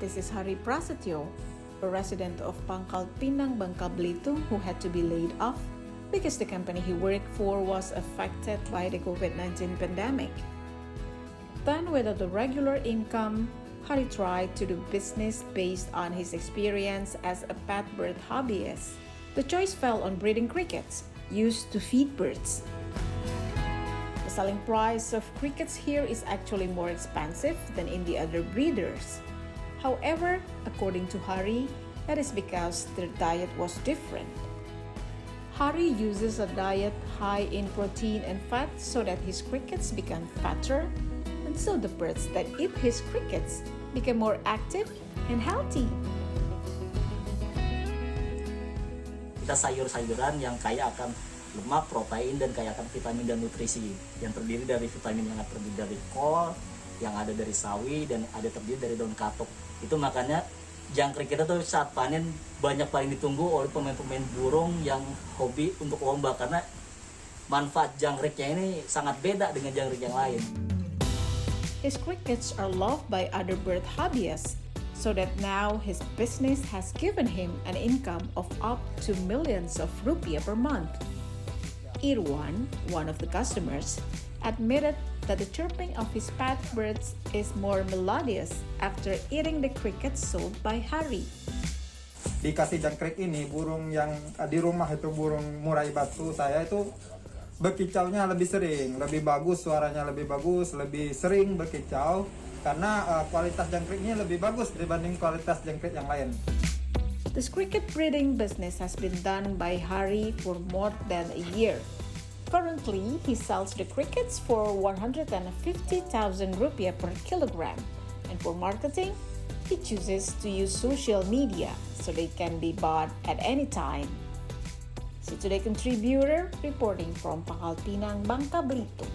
This is Harry Prasetyo, a resident of Pangkal Pinang, Bangka Belitung, who had to be laid off because the company he worked for was affected by the COVID-19 pandemic. Then, without a regular income, Harry tried to do business based on his experience as a pet bird hobbyist. The choice fell on breeding crickets, used to feed birds. The selling price of crickets here is actually more expensive than in the other breeders. However, according to Harry, that is because their diet was different. Harry uses a diet high in protein and fat so that his crickets become fatter, and so the birds that eat his crickets become more active and healthy. Kita sayur-sayuran yang kaya akan lemak, protein, dan kaya akan vitamin dan nutrisi, yang terdiri dari vitamin yang terdiri dari kol, yang ada dari sawi, dan ada terdiri dari daun katuk. Itu makanya jangkrik kita tuh saat panen banyak paling ditunggu oleh pemain-pemain burung yang hobi untuk lomba, karena manfaat jangkriknya ini sangat beda dengan jangkrik yang lain. His crickets are loved by other bird hobbyists, so that now his business has given him an income of up to millions of rupiah per month. Irwan, one of the customers, admitted that the chirping of his pet birds is more melodious after eating the crickets sold by Harry. Dikasih jangkrik ini, burung yang di rumah itu burung murai batu saya itu berkicaunya lebih sering, lebih bagus, suaranya lebih bagus, lebih sering berkicau karena kualitas jangkriknya lebih bagus dibanding kualitas jangkrik yang lain. This cricket breeding business has been done by Harry for more than a year. Currently, he sells the crickets for 150,000 rupiah per kilogram, and for marketing, he chooses to use social media so they can be bought at any time. So today contributor reporting from Pangkal Pinang, Bangka Belitung.